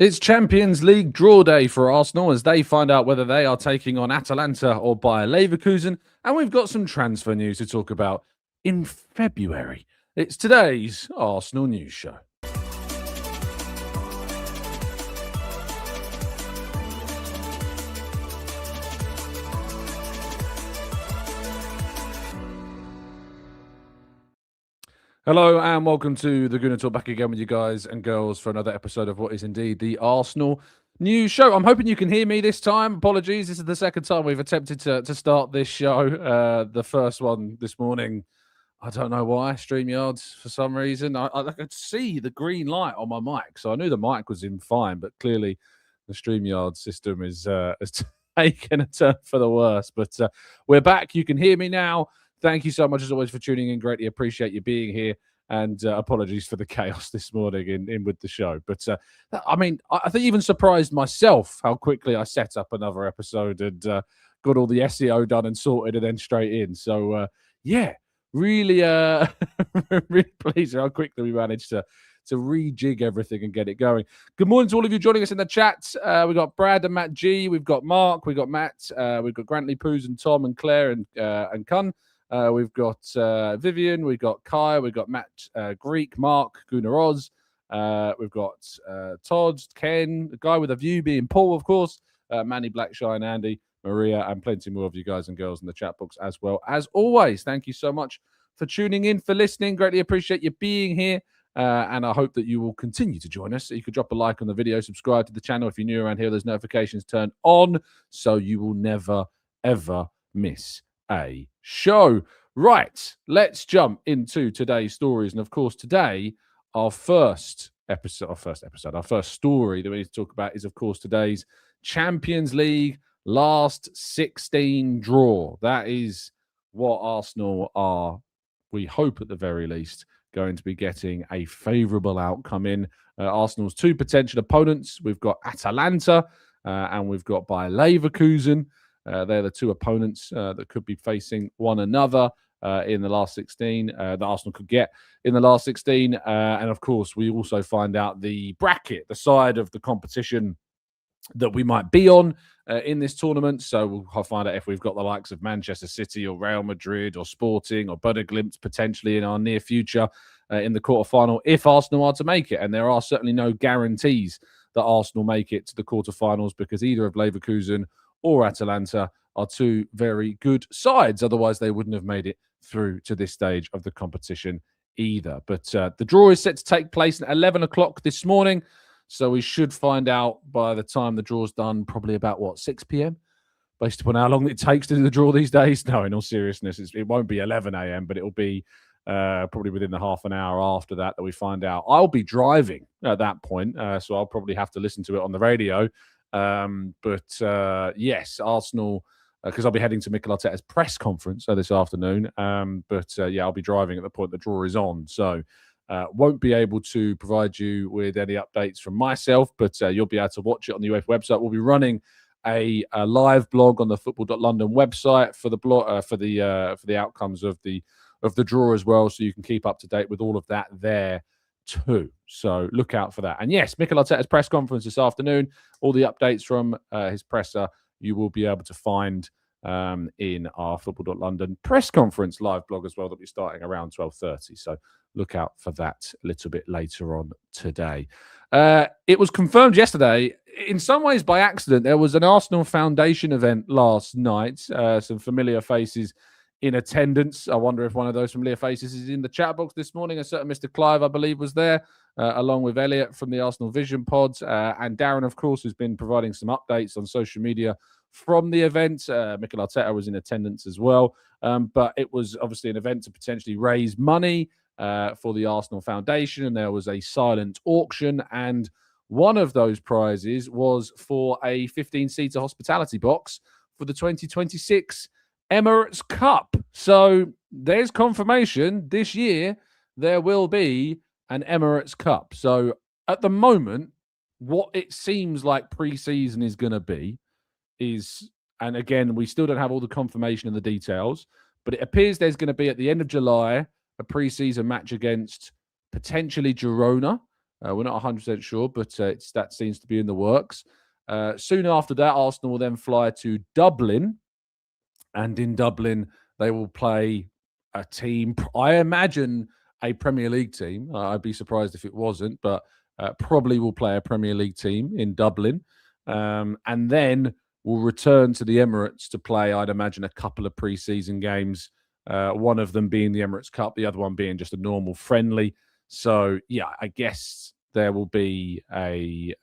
It's Champions League draw day for Arsenal as they find out whether they are taking on Atalanta or Bayer Leverkusen. And we've got some transfer news to talk about in February. It's today's Arsenal News Show. Hello and welcome to the Gooner Talk, back again with you guys and girls for another episode of what is indeed the Arsenal News Show. I'm hoping you can hear me this time. Apologies, this is the second time we've attempted to start this show. The first one this morning, I don't know why, StreamYards for some reason. I could see the green light on my mic, so I knew the mic was in fine, but clearly the StreamYard system is has taken a turn for the worse. But we're back. You can hear me now. Thank you so much, as always, for tuning in. Greatly appreciate you being here. And apologies for the chaos this morning in with the show. But, I mean, I think even surprised myself how quickly I set up another episode and got all the SEO done and sorted and then straight in. So, yeah, really, really pleased how quickly we managed to rejig everything and get it going. Good morning to all of you joining us in the chat. We've got Brad and Matt G. We've got Mark. We've got Matt. We've got Grantley Poos and Tom and Claire and Kun. We've got Vivian, we've got Kai, we've got Matt, Greek, Mark, Gooner Oz, we've got Todd, Ken, the guy with a view being Paul, of course, Manny, Blackshine, Andy, Maria, and plenty more of you guys and girls in the chat box as well. As always, thank you so much for tuning in, for listening. Greatly appreciate you being here, and I hope that you will continue to join us. You could drop a like on the video, subscribe to the channel if you're new around here. There's notifications turned on, so you will never, ever miss a show. Right, let's jump into today's stories. And of course, today, our first story that we need to talk about is, of course, today's Champions League last-16 draw. That is what Arsenal are, we hope at the very least, going to be getting a favourable outcome in. Arsenal's two potential opponents. We've got Atalanta and we've got Bayer Leverkusen. They're the two opponents that could be facing one another in the last 16 that Arsenal could get in the last 16. And of course, we also find out the bracket, the side of the competition that we might be on in this tournament. So we'll find out if we've got the likes of Manchester City or Real Madrid or Sporting or Glimt potentially in our near future in the quarterfinal if Arsenal are to make it. And there are certainly no guarantees that Arsenal make it to the quarterfinals because either of Leverkusen or Atalanta are two very good sides. Otherwise, they wouldn't have made it through to this stage of the competition either. But the draw is set to take place at 11 o'clock this morning. So we should find out by the time the draw's done, probably about, 6 p.m.? Based upon how long it takes to do the draw these days. No, in all seriousness, it won't be 11 a.m., but it'll be probably within the half an hour after that we find out. I'll be driving at that point, so I'll probably have to listen to it on the radio. Yes, Arsenal, because I'll be heading to Mikel Arteta's press conference this afternoon. I'll be driving at the point the draw is on. So won't be able to provide you with any updates from myself, but you'll be able to watch it on the UEFA website. We'll be running a live blog on the football.london website for the blog for the outcomes of the draw as well, so you can keep up to date with all of that there too. So look out for that. And yes, Mikel Arteta's press conference this afternoon. All the updates from his presser you will be able to find in our football.london press conference live blog as well. That'll be starting around 12:30. So look out for that a little bit later on today. It was confirmed yesterday, in some ways by accident. There was an Arsenal Foundation event last night. Some familiar faces in attendance. I wonder if one of those familiar faces is in the chat box this morning. A certain Mr. Clive, I believe, was there, along with Elliot from the Arsenal Vision Pods, and Darren, of course, who's been providing some updates on social media from the event. Mikel Arteta was in attendance as well. But it was obviously an event to potentially raise money for the Arsenal Foundation, and there was a silent auction, and one of those prizes was for a 15-seater hospitality box for the 2026 Emirates Cup. So there's confirmation this year there will be an Emirates Cup. So at the moment, what it seems like pre-season is going to be is, and again, we still don't have all the confirmation and the details, but it appears there's going to be at the end of July a pre-season match against potentially Girona We're not 100% sure, but that seems to be in the works. Soon after that, Arsenal will then fly to Dublin, and in Dublin they will play a team. I imagine a Premier League team. I'd be surprised if it wasn't, but probably will play a Premier League team in Dublin, and then will return to the Emirates to play. I'd imagine a couple of pre-season games. One of them being the Emirates Cup, the other one being just a normal friendly. So yeah, I guess there will be a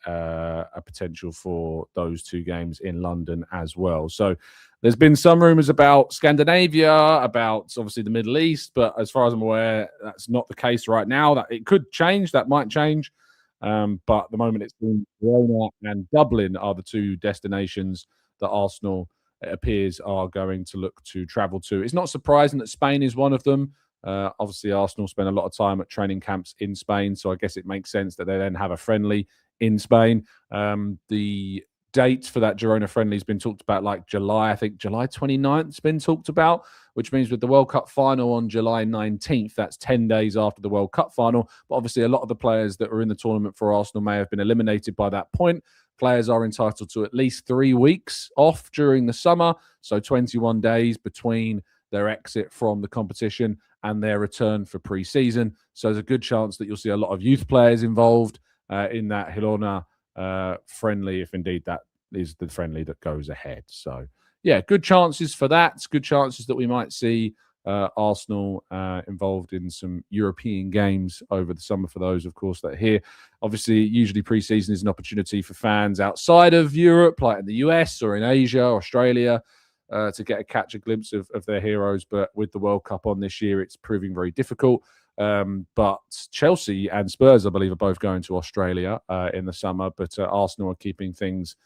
potential for those two games in London as well. So there's been some rumors about Scandinavia, about obviously the Middle East, but as far as I'm aware, that's not the case right now. That it could change, that might change. But at the moment, it's been Verona and Dublin are the two destinations that Arsenal, it appears, are going to look to travel to. It's not surprising that Spain is one of them. Obviously, Arsenal spend a lot of time at training camps in Spain, so I guess it makes sense that they then have a friendly in Spain. The date for that Girona friendly has been talked about, like July, I think July 29th has been talked about, which means with the World Cup final on July 19th, that's 10 days after the World Cup final. But obviously, a lot of the players that are in the tournament for Arsenal may have been eliminated by that point. Players are entitled to at least 3 weeks off during the summer, so 21 days between their exit from the competition and their return for pre-season. So there's a good chance that you'll see a lot of youth players involved in that Girona friendly, if indeed that is the friendly that goes ahead. So yeah, good chances for that. Good chances that we might see Arsenal involved in some European games over the summer for those, of course, that are here. Obviously, usually pre-season is an opportunity for fans outside of Europe, like in the US or in Asia, Australia, to catch a glimpse of their heroes. But with the World Cup on this year, it's proving very difficult. But Chelsea and Spurs, I believe, are both going to Australia in the summer. But Arsenal are keeping things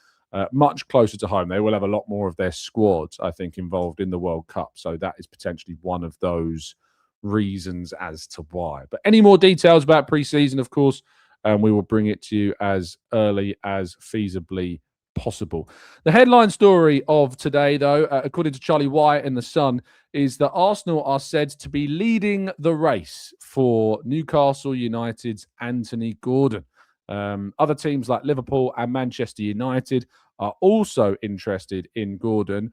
much closer to home. They will have a lot more of their squad, I think, involved in the World Cup. So that is potentially one of those reasons as to why. But any more details about pre-season, of course, we will bring it to you as early as feasibly possible. The headline story of today, though, according to Charlie Wyatt in The Sun, is that Arsenal are said to be leading the race for Newcastle United's Anthony Gordon. Other teams like Liverpool and Manchester United are also interested in Gordon.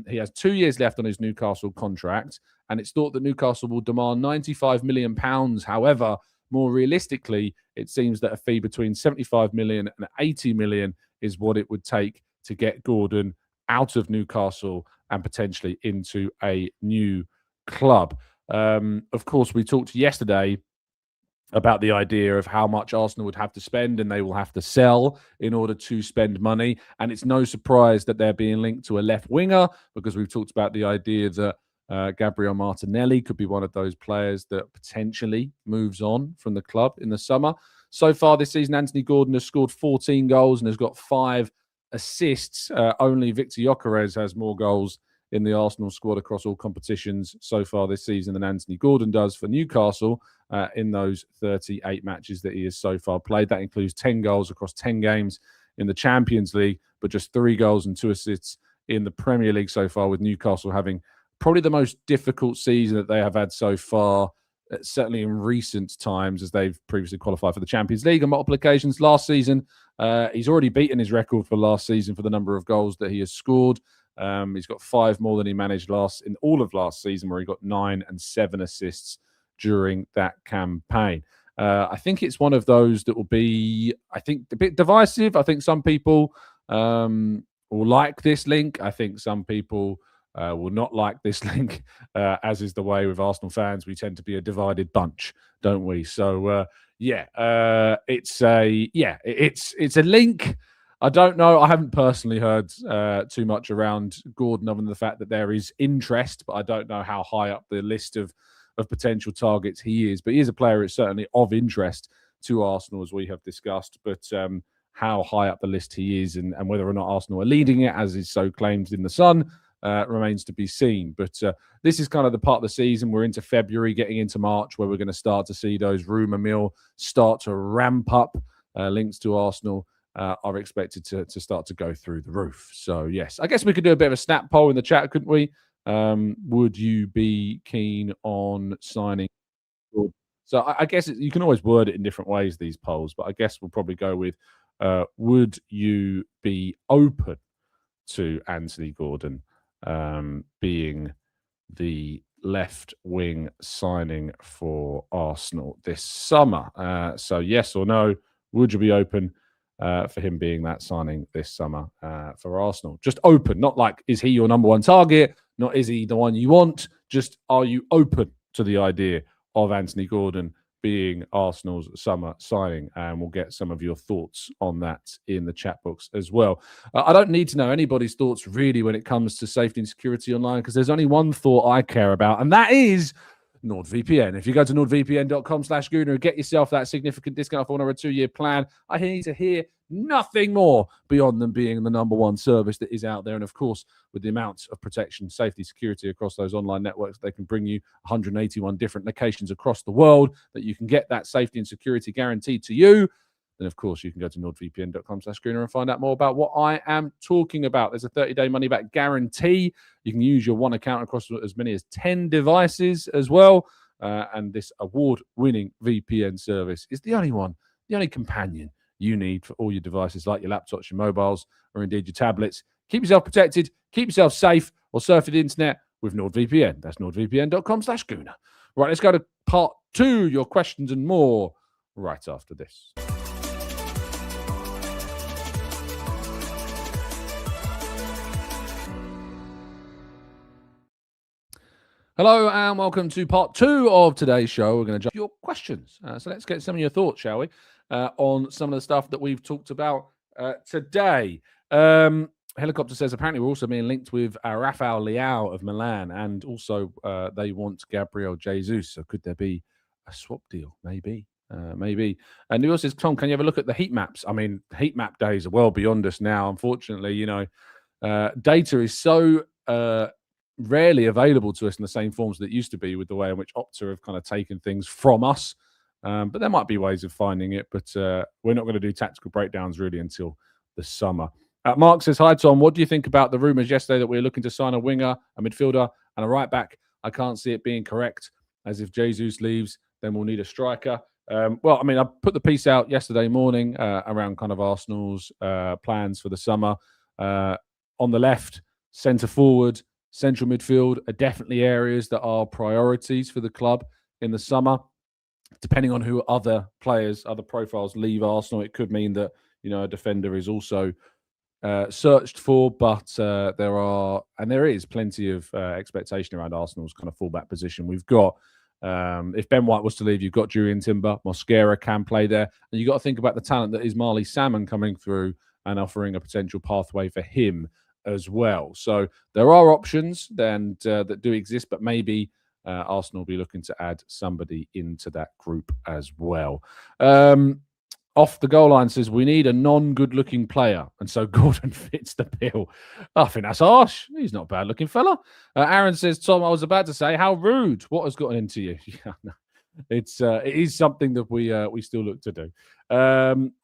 He has 2 years left on his Newcastle contract, and it's thought that Newcastle will demand £95 million. However, more realistically, it seems that a fee between £75 million and £80 million is what it would take to get Gordon out of Newcastle and potentially into a new club. Of course, we talked yesterday about the idea of how much Arsenal would have to spend and they will have to sell in order to spend money. And it's no surprise that they're being linked to a left winger, because we've talked about the idea that Gabriel Martinelli could be one of those players that potentially moves on from the club in the summer. So far this season, Anthony Gordon has scored 14 goals and has got 5 assists. Only Victor Gyökeres has more goals in the Arsenal squad across all competitions so far this season than Anthony Gordon does for Newcastle in those 38 matches that he has so far played. That includes 10 goals across 10 games in the Champions League, but just 3 goals and 2 assists in the Premier League so far, with Newcastle having probably the most difficult season that they have had so far, certainly in recent times, as they've previously qualified for the Champions League on multiple occasions. Last season, he's already beaten his record for last season for the number of goals that he has scored. He's got 5 more than he managed in all of last season, where he got 9 and 7 assists during that campaign. I think it's one of those that will be, I think, a bit divisive. I think some people will like this link. I think some people will not like this link, as is the way with Arsenal fans. We tend to be a divided bunch, don't we? So it's a link. I don't know. I haven't personally heard too much around Gordon, other than the fact that there is interest, but I don't know how high up the list of potential targets he is. But he is a player that's certainly of interest to Arsenal, as we have discussed. But how high up the list he is and whether or not Arsenal are leading it, as is so claimed in The Sun, remains to be seen. But this is kind of the part of the season. We're into February, getting into March, where we're going to start to see those rumour mill start to ramp up. Links to Arsenal are expected to start to go through the roof. So, yes, I guess we could do a bit of a snap poll in the chat, couldn't we? Would you be keen on signing So I guess you can always word it in different ways, these polls, but I guess we'll probably go with, would you be open to Anthony Gordon being the left wing signing for Arsenal this summer? So yes or no, would you be open for him being that signing this summer for Arsenal? Just open, not like, is he your number one target? Not, is he the one you want? Just, are you open to the idea of Anthony Gordon being Arsenal's summer signing? And we'll get some of your thoughts on that in the chat box as well. I don't need to know anybody's thoughts really when it comes to safety and security online, because there's only one thought I care about, and that is NordVPN. If you go to nordvpn.com/Gooner and get yourself that significant discount for a 2-year plan, I need to hear nothing more beyond them being the number one service that is out there. And of course, with the amount of protection, safety, security across those online networks, they can bring you 181 different locations across the world that you can get that safety and security guaranteed to you. Then, of course, you can go to nordvpn.com/Gooner and find out more about what I am talking about. There's a 30-day money-back guarantee. You can use your one account across as many as 10 devices as well. And this award-winning VPN service is the only companion you need for all your devices, like your laptops, your mobiles, or indeed your tablets. Keep yourself protected, keep yourself safe, or surf the internet with NordVPN. That's nordvpn.com/Gooner. Right, let's go to part 2, your questions and more, right after this. Hello and welcome to part 2 of today's show. We're going to jump your questions. So let's get some of your thoughts, shall we, on some of the stuff that we've talked about today. Helicopter says apparently we're also being linked with Rafael Leao of Milan, and also they want Gabriel Jesus. So could there be a swap deal? Maybe. Maybe. And he also says, Tom, can you have a look at the heat maps? I mean, heat map days are well beyond us now. Unfortunately, you know, data is so rarely available to us in the same forms that it used to be, with the way in which Opta have kind of taken things from us. But there might be ways of finding it, but we're not going to do tactical breakdowns really until the summer. Mark says, hi, Tom. What do you think about the rumours yesterday that we're looking to sign a winger, a midfielder, and a right back? I can't see it being correct, as if Jesus leaves, then we'll need a striker. Well, I mean, I put the piece out yesterday morning around kind of Arsenal's plans for the summer. On the left, centre forward, central midfield are definitely areas that are priorities for the club in the summer. Depending on who other players, other profiles leave Arsenal, it could mean that, you know, a defender is also searched for, but there is plenty of expectation around Arsenal's kind of fullback position. We've got, if Ben White was to leave, you've got Julian Timber, Mosquera can play there, and you've got to think about the talent that is Marley Salmon coming through and offering a potential pathway for him as well. So there are options then that do exist, but maybe Arsenal will be looking to add somebody into that group as well. Off the goal line says, we need a non-good-looking player, and so Gordon fits the bill. I think that's harsh. He's not a bad-looking fella. Aaron says, Tom, I was about to say, how rude. What has gotten into you? Yeah, no. It is something that we still look to do.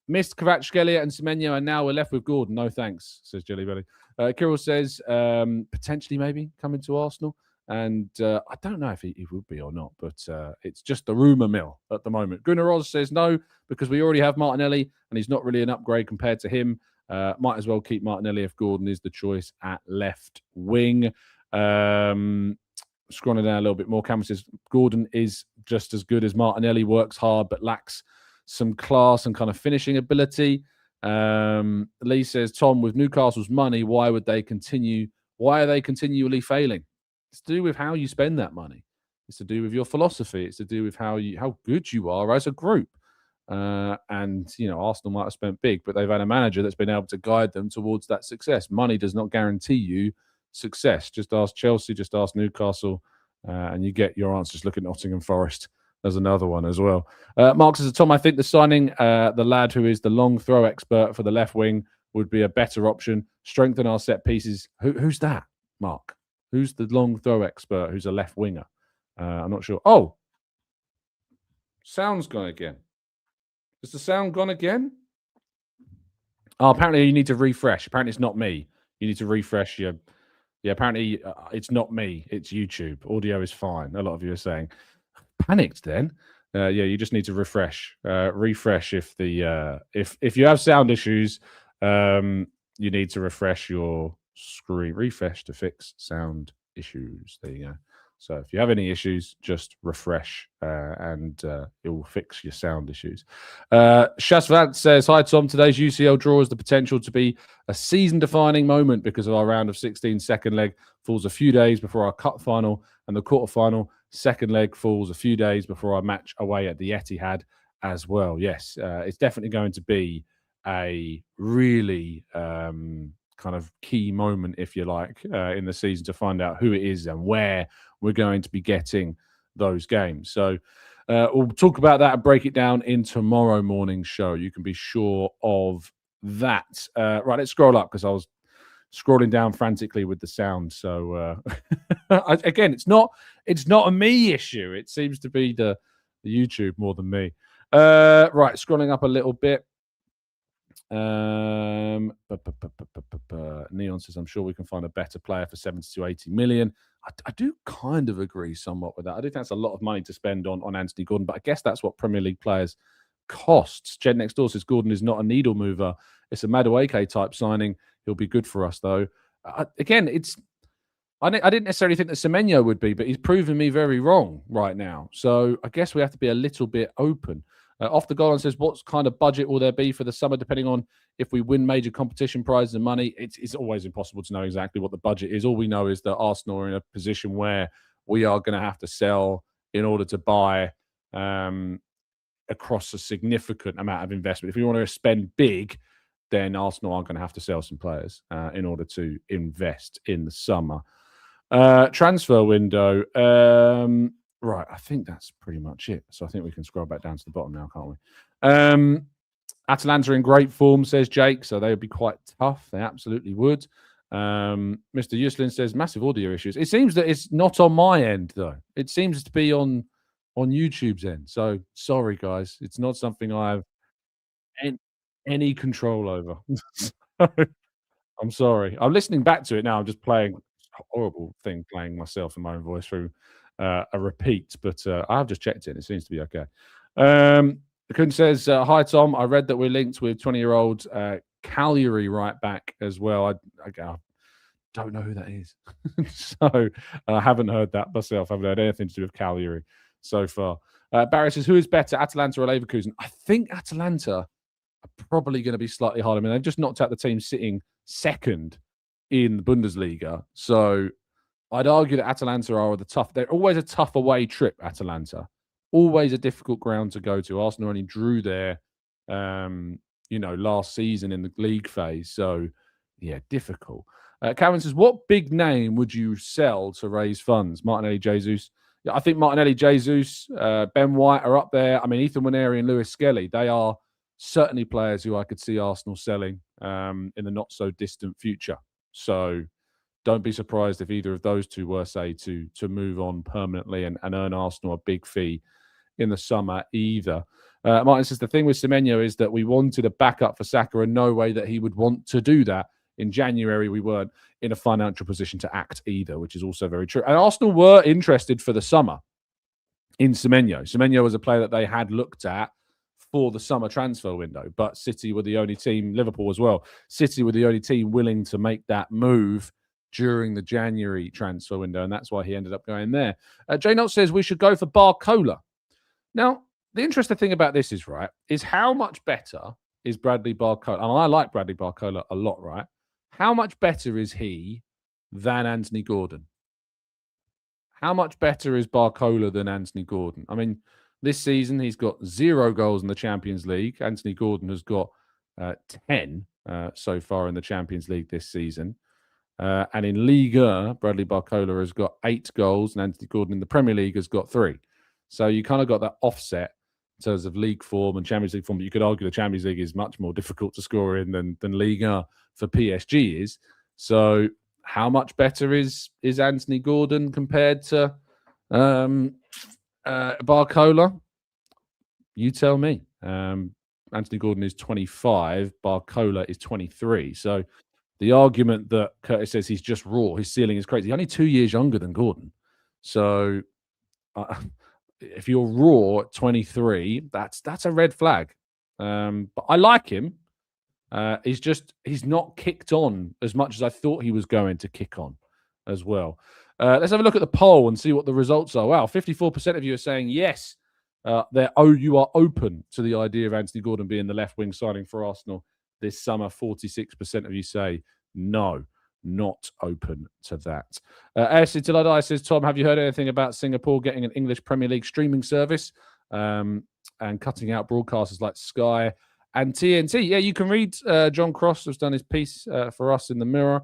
Missed Kvaratskhelia and Semenyo, and now we're left with Gordon. No thanks, says Jelly Belly. Kirill says, potentially maybe coming to Arsenal. And I don't know if he would be or not, but it's just the rumour mill at the moment. Gunnar Oz says no, because we already have Martinelli, and he's not really an upgrade compared to him. Might as well keep Martinelli if Gordon is the choice at left wing. Scrolling down a little bit more, Cameron says Gordon is just as good as Martinelli, works hard, but lacks some class and kind of finishing ability. Lee says, Tom, with Newcastle's money, why are they continually failing? It's to do with how you spend that money. It's to do with your philosophy. It's to do with how good you are as a group. And, you know, Arsenal might have spent big, but they've had a manager that's been able to guide them towards that success. Money does not guarantee you success. Just ask Chelsea, just ask Newcastle, and you get your answers. Look at Nottingham Forest. There's another one as well. Mark says, Tom, I think the signing the lad who is the long throw expert for the left wing would be a better option. Strengthen our set pieces. Who's that, Mark? Who's the long throw expert who's a left winger? I'm not sure. Oh, sound's gone again. Is the sound gone again? Oh, apparently you need to refresh. Apparently it's not me. You need to refresh your... Yeah, apparently it's not me. It's YouTube. Audio is fine. A lot of you are saying. Panicked then. Yeah, you just need to refresh. Refresh if if you have sound issues, you need to refresh your screen. Refresh to fix sound issues. There you go. So if you have any issues, just refresh and it will fix your sound issues. Shasvant says, "Hi Tom, today's UCL draw has the potential to be a season-defining moment because of our round of 16 second leg falls a few days before our cup final and the quarterfinal. Second leg falls a few days before our match away at the Etihad as well." Yes, it's definitely going to be a really kind of key moment, if you like, in the season to find out who it is and where we're going to be getting those games. So we'll talk about that and break it down in tomorrow morning's show. You can be sure of that. Right, let's scroll up because I was scrolling down frantically with the sound. So again, it's not a me issue. It seems to be the YouTube more than me. Right, scrolling up a little bit. Neon says, "I'm sure we can find a better player for 70 to 80 million." I do kind of agree somewhat with that. I do think that's a lot of money to spend on Anthony Gordon, but I guess that's what Premier League players costs. Jed next door says Gordon is not a needle mover. It's a Madueke type signing. He'll be good for us though. Again, I didn't necessarily think that Semenyo would be, but he's proven me very wrong right now. So I guess we have to be a little bit open. Off the goal and says, "What kind of budget will there be for the summer, depending on if we win major competition prizes and money?" It's always impossible to know exactly what the budget is. All we know is that Arsenal are in a position where we are going to have to sell in order to buy across a significant amount of investment. If we want to spend big, then Arsenal are going to have to sell some players in order to invest in the summer. Transfer window. Right, I think that's pretty much it. So I think we can scroll back down to the bottom now, can't we? Atalanta in great form, says Jake. So they would be quite tough. They absolutely would. Mr. Yuslin says massive audio issues. It seems that it's not on my end though. It seems to be on YouTube's end. So sorry, guys. It's not something I have any control over. So, I'm sorry. I'm listening back to it now. I'm just playing a horrible thing, playing myself in my own voice through a repeat, but I have just checked it. And it seems to be okay. Kun says, "Hi Tom. I read that we're linked with 20-year-old Cagliari right back as well. I don't know who that is, so I haven't heard that myself. I haven't heard anything to do with Cagliari so far." Barry says, "Who is better, Atalanta or Leverkusen?" I think Atalanta are probably going to be slightly harder. I mean, they've just knocked out the team sitting second in the Bundesliga, so I'd argue that Atalanta are they're always a tough away trip, Atalanta. Always a difficult ground to go to. Arsenal only drew there, last season in the league phase. So, yeah, difficult. Cameron says, "What big name would you sell to raise funds?" Martinelli, Jesus. Yeah, I think Martinelli, Jesus, Ben White are up there. I mean, Ethan Nwaneri and Lewis Skelly, they are certainly players who I could see Arsenal selling in the not so distant future. So, don't be surprised if either of those two were, say, to move on permanently and earn Arsenal a big fee in the summer either. Martin says, "The thing with Semenyo is that we wanted a backup for Saka and no way that he would want to do that. In January, we weren't in a financial position to act either," which is also very true. And Arsenal were interested for the summer in Semenyo. Semenyo was a player that they had looked at for the summer transfer window, but City were the only team, Liverpool as well, City were the only team willing to make that move during the January transfer window, and that's why he ended up going there. Jay Nolt says we should go for Barcola. Now, the interesting thing about this is how much better is Bradley Barcola? And I like Bradley Barcola a lot, right? How much better is he than Anthony Gordon? How much better is Barcola than Anthony Gordon? I mean, this season he's got 0 goals in the Champions League. Anthony Gordon has got 10 so far in the Champions League this season. And in Liga, Bradley Barcola has got 8 goals, and Anthony Gordon in the Premier League has got 3. So you kind of got that offset in terms of league form and Champions League form. But you could argue the Champions League is much more difficult to score in than Liga for PSG is. So how much better is Anthony Gordon compared to Barcola? You tell me. Anthony Gordon is 25. Barcola is 23. So the argument that Curtis says he's just raw, his ceiling is crazy. He's only 2 years younger than Gordon. So if you're raw at 23, that's a red flag. But I like him. He's not kicked on as much as I thought he was going to kick on as well. Let's have a look at the poll and see what the results are. Wow, 54% of you are saying yes. You are open to the idea of Anthony Gordon being the left wing signing for Arsenal this summer. 46% of you say no, not open to that. AFC Till I Die says, Tom, have you heard anything about Singapore getting an English Premier League streaming service and cutting out broadcasters like Sky and TNT? Yeah, you can read. John Cross has done his piece for us in the Mirror,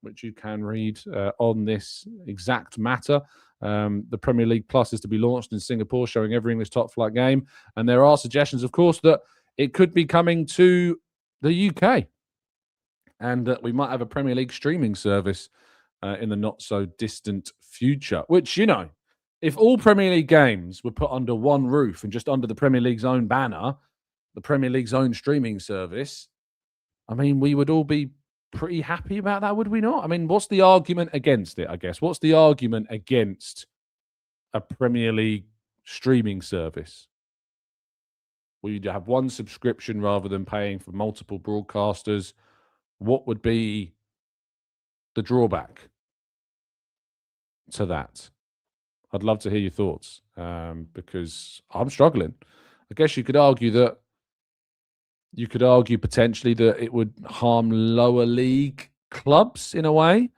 which you can read on this exact matter. The Premier League Plus is to be launched in Singapore, showing every English top flight game. And there are suggestions, of course, that it could be coming to the UK. And that we might have a Premier League streaming service in the not-so-distant future. Which, if all Premier League games were put under one roof and just under the Premier League's own banner, the Premier League's own streaming service, I mean, we would all be pretty happy about that, would we not? I mean, what's the argument against it, I guess? What's the argument against a Premier League streaming service? Will you have one subscription rather than paying for multiple broadcasters? What would be the drawback to that? I'd love to hear your thoughts because I'm struggling. I guess you could argue potentially that it would harm lower league clubs in a way,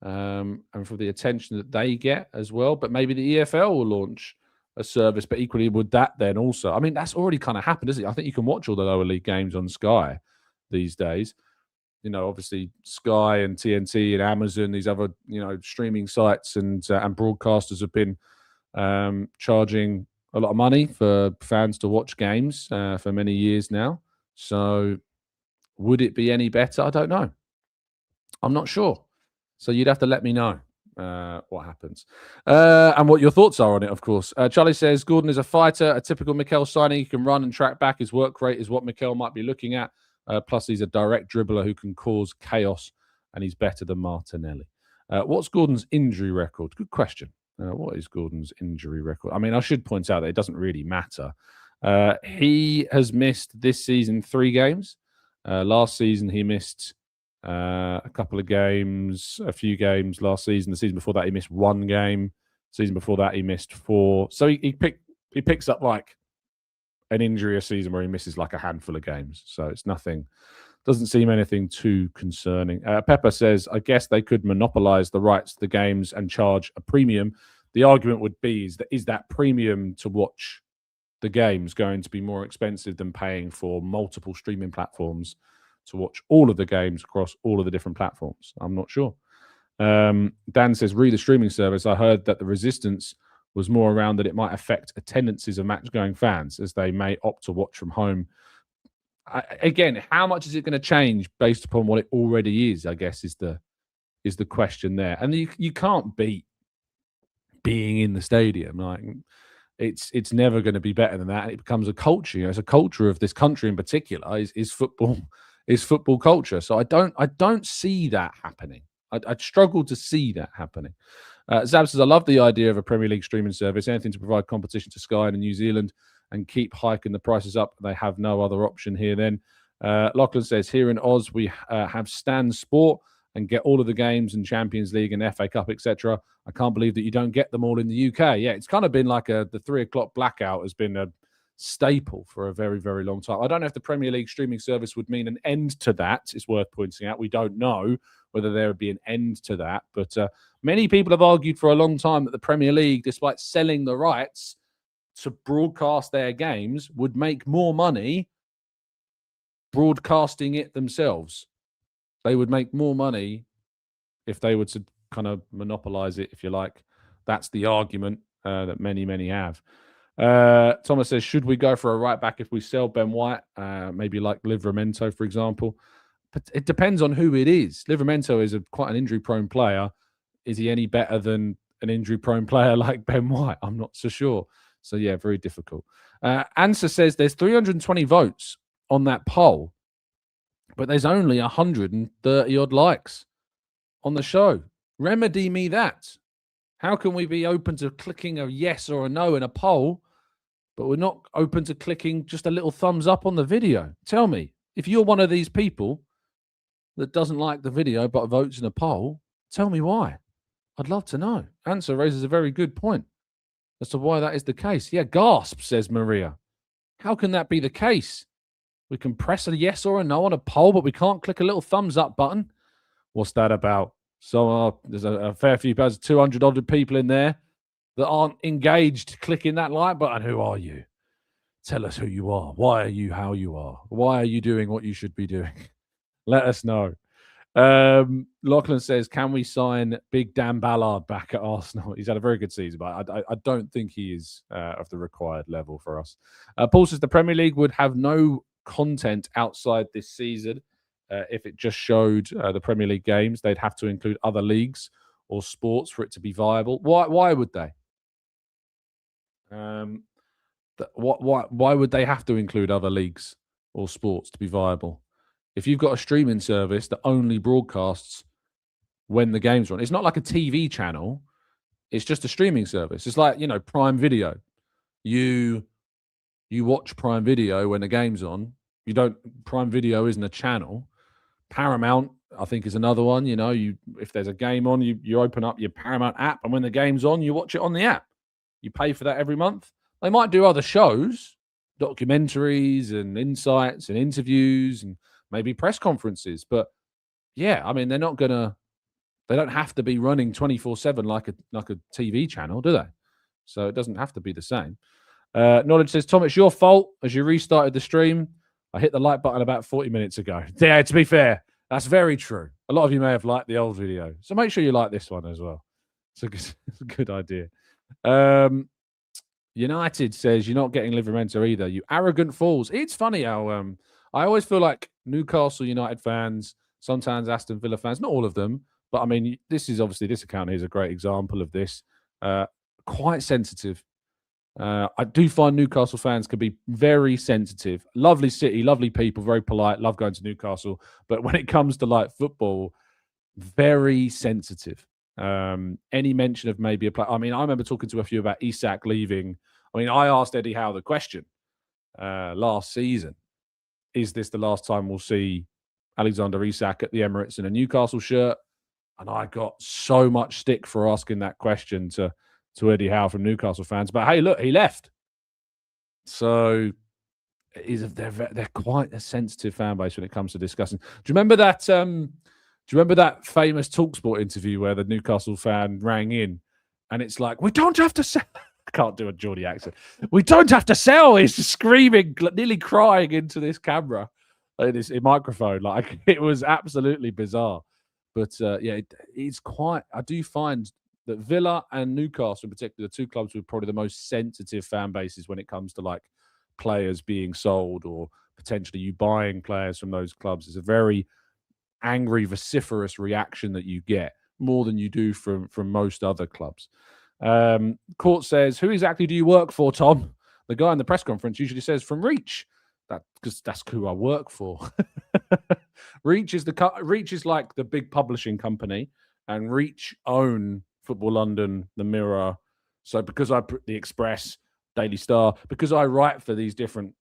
and for the attention that they get as well. But maybe the EFL will launch a service, but equally would that then also? I mean, that's already kind of happened, isn't it? I think you can watch all the lower league games on Sky these days. Obviously Sky and TNT and Amazon, these other, streaming sites and broadcasters have been charging a lot of money for fans to watch games for many years now. So would it be any better? I don't know. I'm not sure. So you'd have to let me know what happens and what your thoughts are on it, of course. Charlie says, Gordon is a fighter, a typical Mikel signing. He can run and track back. His work rate is what Mikel might be looking at. Plus, he's a direct dribbler who can cause chaos, and he's better than Martinelli. What's Gordon's injury record? Good question. What is Gordon's injury record? I mean, I should point out that it doesn't really matter. He has missed this season 3 games. Last season, he missed a couple of games, a few games last season. The season before that, he missed 1 game. The season before that, he missed 4. So he picks up like an injury a season where he misses like a handful of games. So it's nothing, doesn't seem anything too concerning. Pepper says, I guess they could monopolize the rights to the games and charge a premium. The argument would be is that premium to watch the games going to be more expensive than paying for multiple streaming platforms to watch all of the games across all of the different platforms? I'm not sure. Dan says, read the streaming service. I heard that the resistance was more around that it might affect attendances of match-going fans as they may opt to watch from home. Again, how much is it going to change based upon what it already is, I guess, is the question there. And you can't beat being in the stadium. Like, it's never going to be better than that. And it becomes a culture. It's a culture of this country in particular is football culture. So I don't see that happening. I'd struggle to see that happening. Zab says, I love the idea of a Premier League streaming service, anything to provide competition to Sky and New Zealand and keep hiking the prices up. They have no other option here then. Lachlan says, here in Oz, we have Stan Sport and get all of the games and Champions League and FA Cup, etc. I can't believe that you don't get them all in the UK. Yeah, it's kind of been like the 3 o'clock blackout has been a staple for a very, very long time. I don't know if the Premier League streaming service would mean an end to that. It's worth pointing out. We don't know whether there would be an end to that. But many people have argued for a long time that the Premier League, despite selling the rights to broadcast their games, would make more money broadcasting it themselves. They would make more money if they were to kind of monopolize it, if you like. That's the argument that many have. Thomas says, should we go for a right back if we sell Ben White? Maybe like Livramento, for example. But it depends on who it is. Livramento is quite an injury-prone player. Is he any better than an injury-prone player like Ben White? I'm not so sure. So, yeah, very difficult. Ansa says there's 320 votes on that poll, but there's only 130-odd likes on the show. Remedy me that. How can we be open to clicking a yes or a no in a poll, but we're not open to clicking just a little thumbs up on the video? Tell me, if you're one of these people that doesn't like the video but votes in a poll, tell me why. I'd love to know. Answer raises a very good point as to why that is the case. Yeah, gasp, says Maria. How can that be the case? We can press a yes or a no on a poll, but we can't click a little thumbs up button. What's that about? So there's a fair few, 200 odd people in there that aren't engaged clicking that like button. Who are you? Tell us who you are. Why are you how you are? Why are you doing what you should be doing? Let us know. Lachlan says, can we sign Big Dan Ballard back at Arsenal? He's had a very good season, but I don't think he is of the required level for us. Paul says the Premier League would have no content outside this season. If it just showed the Premier League games, they'd have to include other leagues or sports for it to be viable. Why would they? Why would they have to include other leagues or sports to be viable? If you've got a streaming service that only broadcasts when the games are on, it's not like a TV channel. It's just a streaming service. It's like, Prime Video. You watch Prime Video when the game's on. Prime Video isn't a channel. Paramount, I think, is another one. If there's a game on, you open up your Paramount app, and when the game's on, you watch it on the app. You pay for that every month. They might do other shows, documentaries and insights and interviews and maybe press conferences. But yeah, I mean, they don't have to be running 24/7 like a TV channel, do they? So it doesn't have to be the same. Knowledge says, Tom, it's your fault as you restarted the stream. I hit the like button about 40 minutes ago. Yeah, to be fair, that's very true. A lot of you may have liked the old video. So make sure you like this one as well. It's a good idea. United says, you're not getting Livramento either. You arrogant fools. It's funny how I always feel like Newcastle United fans, sometimes Aston Villa fans, not all of them, but I mean, this account here is a great example of this. Quite sensitive. I do find Newcastle fans can be very sensitive. Lovely city, lovely people, very polite, love going to Newcastle. But when it comes to like football, very sensitive. Any mention of maybe a player. I mean, I remember talking to a few about Isak leaving. I mean, I asked Eddie Howe the question last season. Is this the last time we'll see Alexander Isak at the Emirates in a Newcastle shirt? And I got so much stick for asking that question to Eddie Howe from Newcastle fans. But hey, look, he left. So they're quite a sensitive fan base when it comes to discussing. Do you remember that? Do you remember that famous TalkSport interview where the Newcastle fan rang in, and it's like, we don't have to sell. I can't do a Geordie accent. We don't have to sell. He's just screaming, nearly crying into this camera, this microphone. Like, it was absolutely bizarre. But yeah, it's quite. I do find that Villa and Newcastle, in particular, the two clubs with probably the most sensitive fan bases when it comes to like players being sold or potentially you buying players from those clubs. It's a very angry, vociferous reaction that you get more than you do from most other clubs. Court says, who exactly do you work for, Tom? The guy in the press conference usually says from Reach. Because that's who I work for. Reach is like the big publishing company, and Reach own Football London, the Mirror. So because the Express, Daily Star, because I write for these different.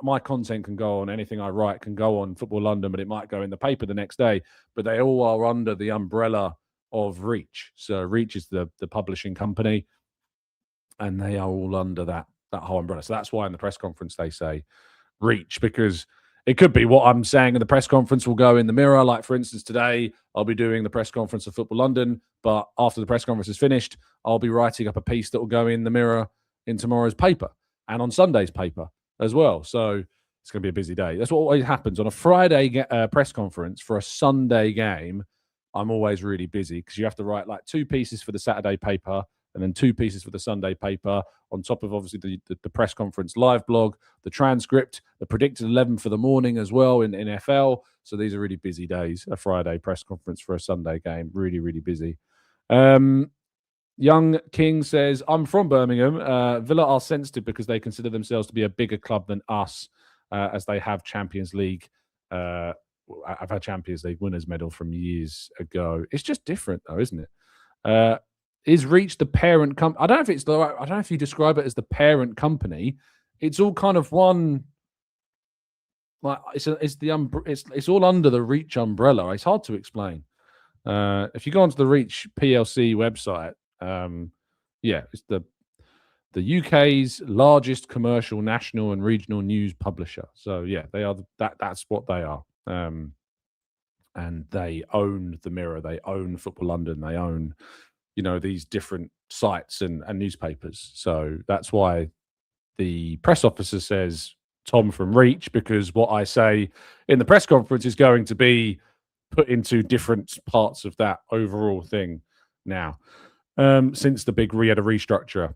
My content can go on, anything I write can go on Football London, but it might go in the paper the next day. But they all are under the umbrella of Reach. So Reach is the publishing company, and they are all under that whole umbrella. So that's why in the press conference they say Reach, because it could be what I'm saying in the press conference will go in the Mirror. Like, for instance, today I'll be doing the press conference of Football London, but after the press conference is finished, I'll be writing up a piece that will go in the Mirror in tomorrow's paper and on Sunday's paper as well. So it's going to be a busy day. That's what always happens on a Friday press conference for a Sunday game. I'm always really busy because you have to write like 2 pieces for the Saturday paper and then 2 pieces for the Sunday paper, on top of obviously the press conference live blog, the transcript, the predicted 11 for the morning as well in NFL. So these are really busy days. A Friday press conference for a Sunday game, really, really busy. Young King says, I'm from Birmingham. Villa are sensitive because they consider themselves to be a bigger club than us, as they have Champions League. I've had Champions League winners medal from years ago. It's just different though, isn't it? is Reach the parent company? I don't know if it's the. I don't know if you describe it as the parent company. It's all kind of one. Like it's all under the Reach umbrella. It's hard to explain. If you go onto the Reach PLC website, it's the UK's largest commercial, national, and regional news publisher. So yeah, they are that's what they are. And they own the Mirror, they own Football London, they own, these different sites and newspapers. So that's why the press officer says Tom from Reach, because what I say in the press conference is going to be put into different parts of that overall thing now. Since the big we had a restructure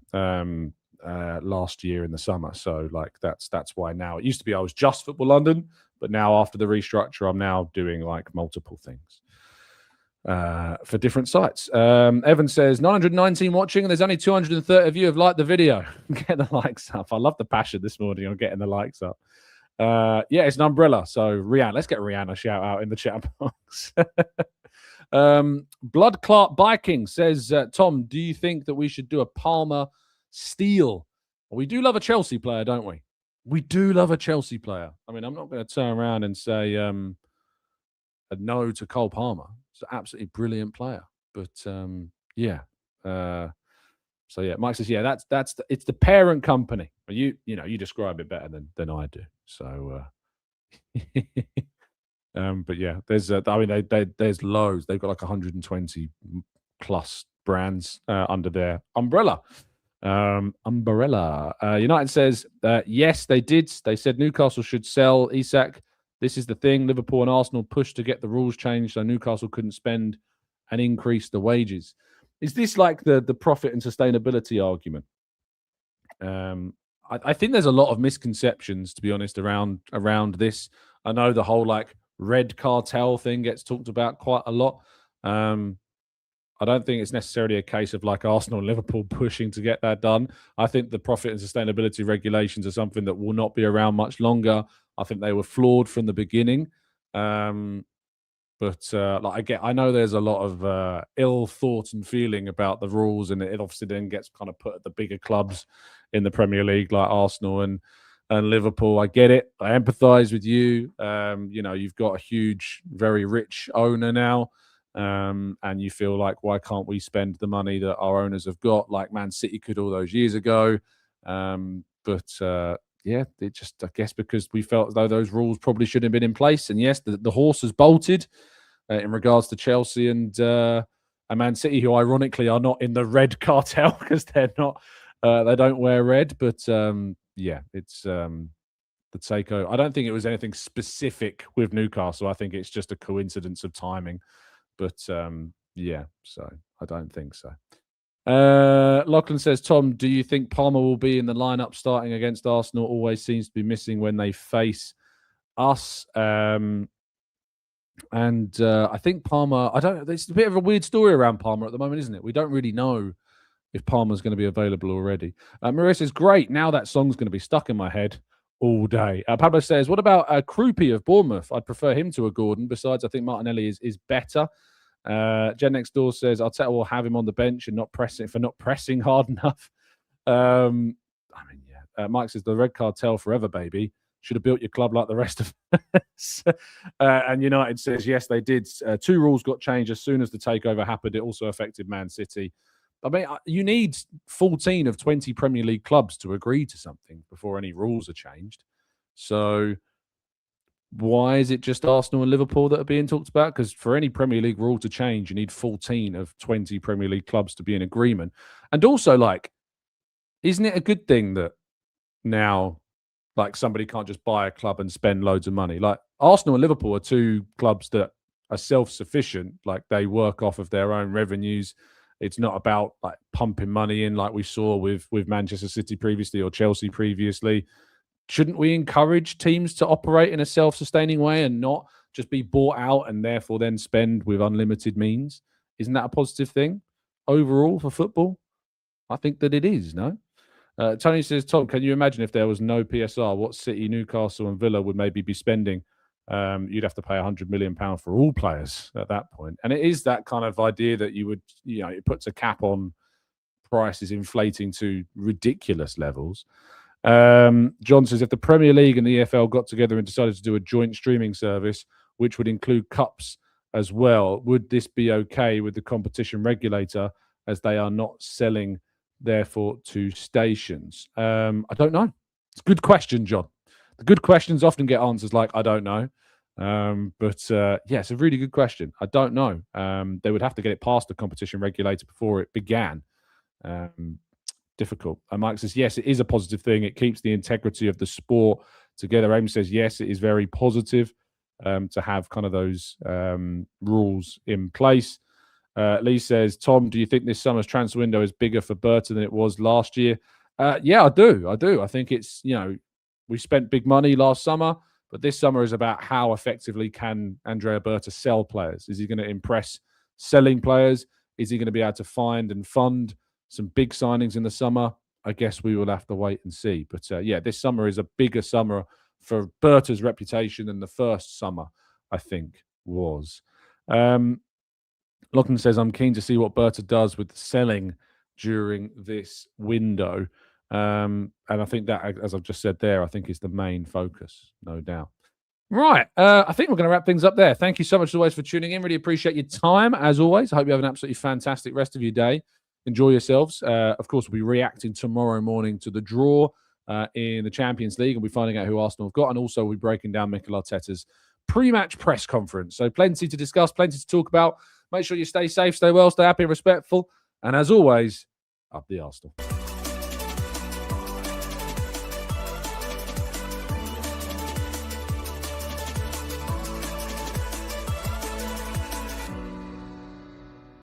last year in the summer. So like that's why now. It used to be I was just Football London, but now after the restructure, I'm now doing like multiple things for different sites. Evan says 919 watching, and there's only 230 of you have liked the video. Get the likes up. I love the passion this morning on getting the likes up. It's an umbrella. So Rihanna, let's get Rihanna shout out in the chat box. Blood Clot Biking says, Tom, do you think that we should do a Palmer steal? We do love a Chelsea player, don't we? We do love a Chelsea player. I mean, I'm not going to turn around and say a no to Cole Palmer. He's an absolutely brilliant player. But So Mike says, it's the parent company. You describe it better than I do. So but yeah, there's there's loads. They've got like 120 plus brands under their umbrella. United says yes, they did. They said Newcastle should sell Isak. This is the thing. Liverpool and Arsenal pushed to get the rules changed so Newcastle couldn't spend and increase the wages. Is this like the profit and sustainability argument? I think there's a lot of misconceptions, to be honest, around this. I know the whole like red cartel thing gets talked about quite a lot. I don't think it's necessarily a case of like Arsenal and Liverpool pushing to get that done. I think the profit and sustainability regulations are something that will not be around much longer. I think they were flawed from the beginning. I know there's a lot of ill thought and feeling about the rules, and it obviously then gets kind of put at the bigger clubs in the Premier League like Arsenal and Liverpool. I get it. I empathise with you. You've got a huge, very rich owner now, and you feel like, why can't we spend the money that our owners have got, like Man City could all those years ago? It just, I guess, because we felt as though those rules probably shouldn't have been in place. And yes, the horse has bolted in regards to Chelsea and Man City, who ironically are not in the red cartel because they're not, they don't wear red. But it's the takeover. I don't think it was anything specific with Newcastle. I think it's just a coincidence of timing. But so I don't think so. Lachlan says, Tom, do you think Palmer will be in the lineup starting against Arsenal? Always seems to be missing when they face us. I think Palmer, it's a bit of a weird story around Palmer at the moment, isn't it? We don't really know if Palmer's going to be available already. Maria says, great. Now that song's going to be stuck in my head all day. Pablo says, what about Krupi of Bournemouth? I'd prefer him to a Gordon. Besides, I think Martinelli is better. Jen next door says, Arteta will have him on the bench and not pressing hard enough. Mike says, the red cartel forever, baby. Should have built your club like the rest of us. And United says, yes, they did. 2 rules got changed as soon as the takeover happened. It also affected Man City. I mean, you need 14 of 20 Premier League clubs to agree to something before any rules are changed. So why is it just Arsenal and Liverpool that are being talked about? Because for any Premier League rule to change, you need 14 of 20 Premier League clubs to be in agreement. And also, like, isn't it a good thing that now, like, somebody can't just buy a club and spend loads of money? Like, Arsenal and Liverpool are 2 clubs that are self-sufficient. Like, they work off of their own revenues. It's not about like pumping money in like we saw with Manchester City previously or Chelsea previously. Shouldn't we encourage teams to operate in a self-sustaining way and not just be bought out and therefore then spend with unlimited means? Isn't that a positive thing overall for football? I think that it is, no? Tony says, Tom, can you imagine if there was no PSR, what City, Newcastle and Villa would maybe be spending? You'd have to pay £100 million for all players at that point. And it is that kind of idea that you would, it puts a cap on price is inflating to ridiculous levels. John says, if the Premier League and the EFL got together and decided to do a joint streaming service, which would include cups as well, would this be okay with the competition regulator, as they are not selling, therefore, to stations? I don't know. It's a good question, John. The good questions often get answers like, I don't know. But yeah, it's a really good question. I don't know. They would have to get it past the competition regulator before it began. Difficult. And Mike says, yes, it is a positive thing. It keeps the integrity of the sport together. Aim says, yes, it is very positive to have kind of those rules in place. Lee says, Tom, do you think this summer's transfer window is bigger for Burton than it was last year? Yeah, I do. I think it's, we spent big money last summer, but this summer is about how effectively can Andrea Berta sell players. Is he going to impress selling players? Is he going to be able to find and fund some big signings in the summer? I guess we will have to wait and see. But yeah, this summer is a bigger summer for Berta's reputation than the first summer, I think, was. Lachlan says, I'm keen to see what Berta does with selling during this window. And I think that, as I've just said there, I think is the main focus, no doubt. Right. I think we're going to wrap things up there. Thank you so much, as always, for tuning in. Really appreciate your time, as always. I hope you have an absolutely fantastic rest of your day. Enjoy yourselves. Of course, we'll be reacting tomorrow morning to the draw in the Champions League, and we'll be finding out who Arsenal have got. And also, we'll be breaking down Mikel Arteta's pre-match press conference. So plenty to discuss, plenty to talk about. Make sure you stay safe, stay well, stay happy and respectful. And as always, up the Arsenal.